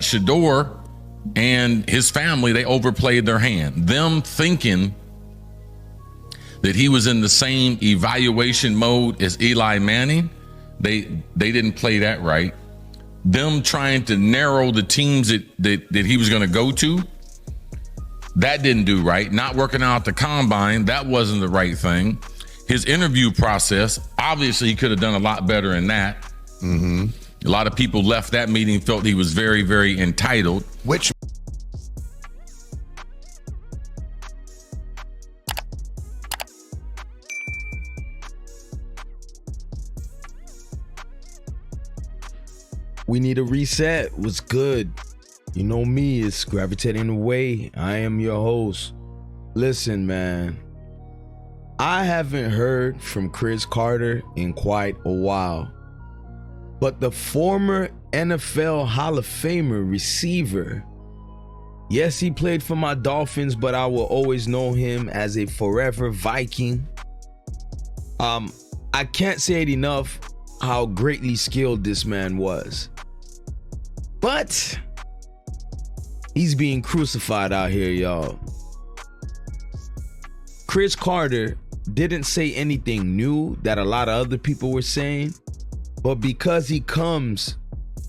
Shedeur and his family, they overplayed their hand. Them thinking that he was in the same evaluation mode as Eli Manning, they didn't play that right. Them trying to narrow the teams that he was going to go to, that didn't do right. Not working out the combine, that wasn't the right thing. His interview process, obviously he could have done a lot better in that. Mm-hmm. A lot of people left that meeting, felt he was very, very entitled. Which we need a reset. What's good? You know me, it's Gravitating Away. I am your host. Listen, man, I haven't heard from Cris Carter in quite a while, but the former NFL Hall of Famer receiver, yes, he played for my Dolphins, but I will always know him as a forever Viking. I can't say it enough how greatly skilled this man was. But he's being crucified out here, y'all. Cris Carter didn't say anything new that a lot of other people were saying, but because he comes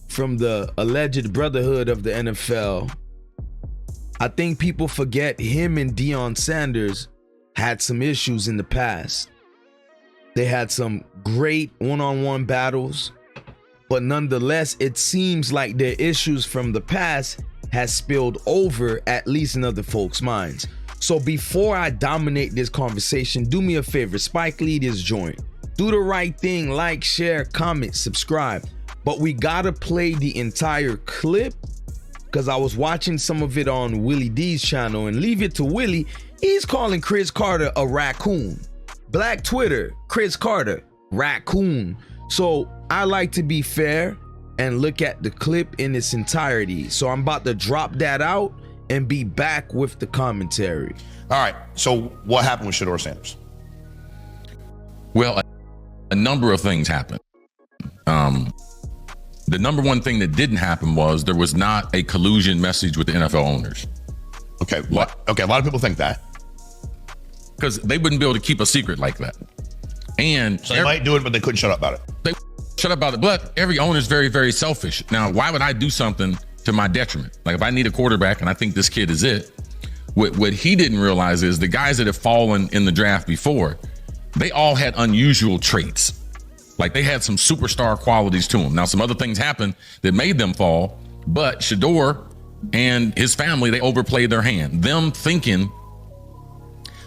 from the alleged brotherhood of the NFL, I think people forget him and Deion Sanders had some issues in the past. They had some great one-on-one battles, but nonetheless, it seems like their issues from the past has spilled over, at least in other folks' minds. So before I dominate this conversation, do me a favor, Spike Lee this joint. Do the right thing, like, share, comment, subscribe. But we gotta play the entire clip because I was watching some of it on Willie D's channel, and leave it to Willie. He's calling Cris Carter a raccoon. Black Twitter, Cris Carter, raccoon. So I like to be fair and look at the clip in its entirety. So I'm about to drop that out and be back with the commentary. All right, so what happened with Shedeur Sanders? Well, a number of things happened. The number one thing that didn't happen was there was not a collusion message with the NFL owners. Okay, okay, a lot of people think that. Because they wouldn't be able to keep a secret like that. And so they might do it, but they couldn't shut up about it. They shut up about it, but every owner is very, very selfish. Now, why would I do something to my detriment? Like if I need a quarterback and I think this kid is it, what he didn't realize is the guys that have fallen in the draft before, they all had unusual traits. Like they had some superstar qualities to them. Now, some other things happened that made them fall, but Shedeur and his family, they overplayed their hand. Them thinking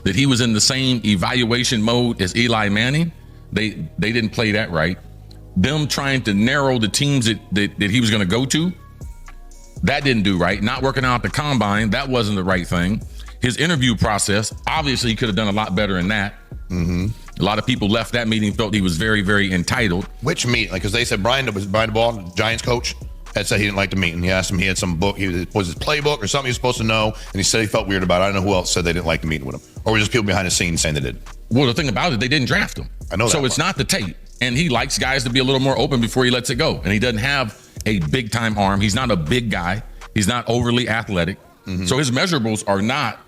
that he was in the same evaluation mode as Eli Manning, they didn't play that right. Them trying to narrow the teams that he was going to go to, that didn't do right. Not working out the combine, that wasn't the right thing. His interview process, obviously he could have done a lot better in that. Mm-hmm. A lot of people left that meeting, felt he was very, very entitled. Which meeting? Like, because they said Brian DeBall, Giants coach, had said he didn't like the meeting. He asked him, he had some book, was his playbook or something he was supposed to know, and he said he felt weird about it. I don't know who else said they didn't like the meeting with him. Or were just people behind the scenes saying they did? Well, the thing about it, they didn't draft him. I know that. So it's not the tape. And he likes guys to be a little more open before he lets it go. And he doesn't have a big time arm. He's not a big guy. He's not overly athletic. Mm-hmm. So his measurables are not,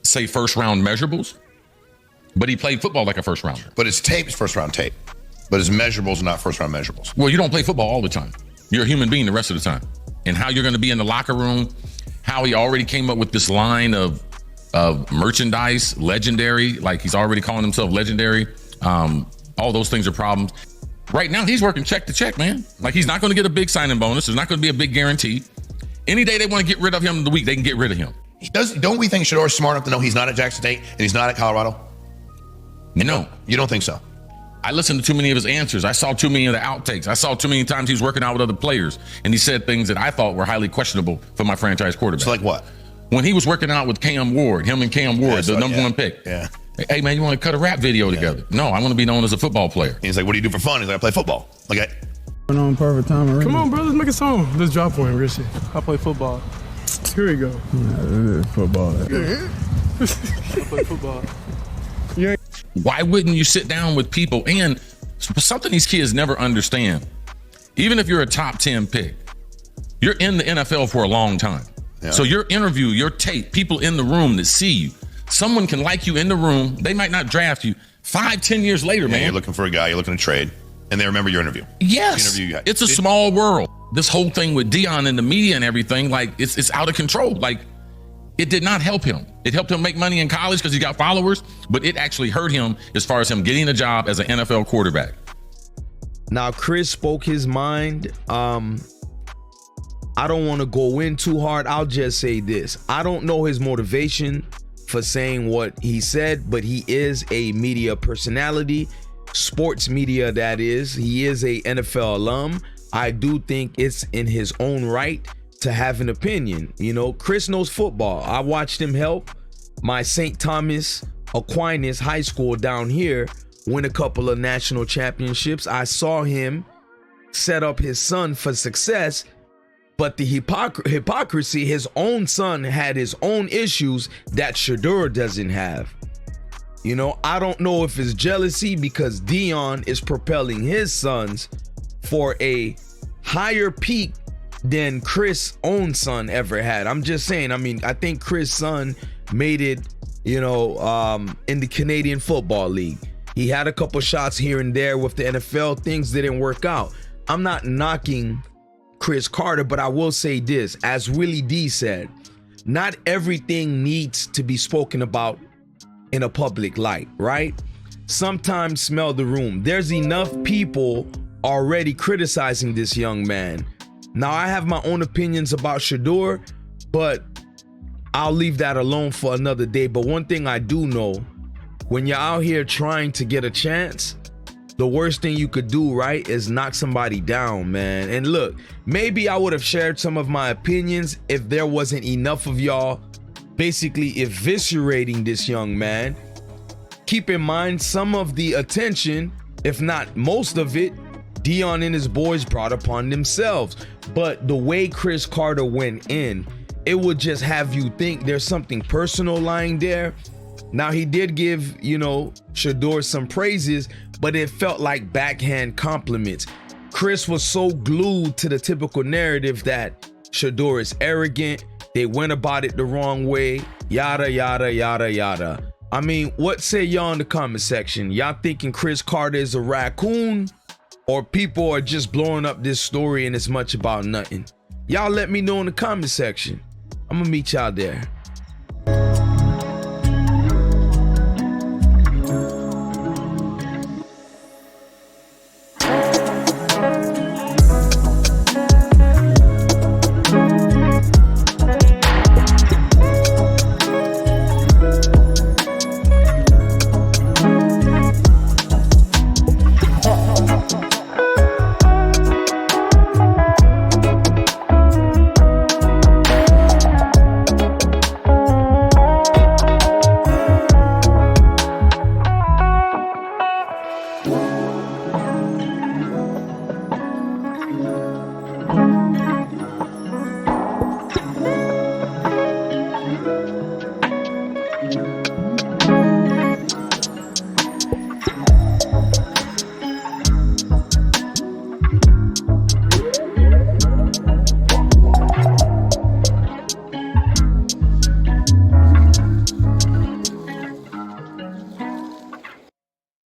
say, first round measurables, but he played football like a first rounder. But his tape is first round tape, but his measurables are not first round measurables. Well, you don't play football all the time. You're a human being the rest of the time. And how you're going to be in the locker room, how he already came up with this line of merchandise, legendary, like he's already calling himself legendary. All those things are problems. Right now, he's working check to check, man. Like he's not going to get a big signing bonus. There's not going to be a big guarantee. Any day they want to get rid of him in the week, they can get rid of him. Don't we think Shedeur's smart enough to know he's not at Jackson State and he's not at Colorado? No. You don't think so? I listened to too many of his answers. I saw too many of the outtakes. I saw too many times he was working out with other players, and he said things that I thought were highly questionable for my franchise quarterback. So like what? When he was working out with Cam Ward, him and Cam Ward, the number one pick. Yeah. Hey, man, you want to cut a rap video together? No, I want to be known as a football player. And he's like, what do you do for fun? He's like, I play football. Okay. On perfect time already. Come on, bro, let's make a song. Let's drop one, Richie. I play football. Here we go. Football. I play football. Why wouldn't you sit down with people? And something these kids never understand, even if you're a top 10 pick, You're in the NFL for a long time. Yeah. So your interview, your tape, people in the room that see you, someone can like you in the room. They might not draft you 5-10 years later, man. You're looking for a guy, you're looking to trade, and they remember your interview. Yes. It's a small world. This whole thing with Deion and the media and everything, like it's out of control. Like it did not help him. It helped him make money in college because he got followers, but it actually hurt him as far as him getting a job as an NFL quarterback. Now, Cris spoke his mind. I don't want to go in too hard. I'll just say this. I don't know his motivation for saying what he said, but he is a media personality, sports media that is. He is a NFL alum. I do think it's in his own right to have an opinion. You know, Cris knows football. I watched him help my St. Thomas Aquinas High School down here win a couple of national championships. I saw him set up his son for success. But the hypocrisy, his own son had his own issues that Shedeur doesn't have. You know, I don't know if it's jealousy because Deion is propelling his sons for a higher peak than Cris' own son ever had. I'm just saying, I mean, I think Cris' son made it, you know, in the Canadian Football League. He had a couple shots here and there with the NFL. Things didn't work out. I'm not knocking Cris Carter, but I will say this, as Willie D said, not everything needs to be spoken about in a public light, right? Sometimes smell the room. There's enough people already criticizing this young man. Now, I have my own opinions about Shedeur, but I'll leave that alone for another day. But one thing I do know, when you're out here trying to get a chance, the worst thing you could do, right, is knock somebody down, man. And look, maybe I would have shared some of my opinions if there wasn't enough of y'all basically eviscerating this young man. Keep in mind, some of the attention, if not most of it, Deion and his boys brought upon themselves. But the way Cris Carter went in, it would just have you think there's something personal lying there. Now, he did give, you know, Shedeur some praises, but it felt like backhand compliments. Cris was so glued to the typical narrative that Shedeur is arrogant, they went about it the wrong way, yada, yada, yada, yada. I mean, what say y'all in the comment section? Y'all thinking Cris Carter is a raccoon, or people are just blowing up this story and it's much about nothing? Y'all let me know in the comment section. I'm gonna meet y'all there.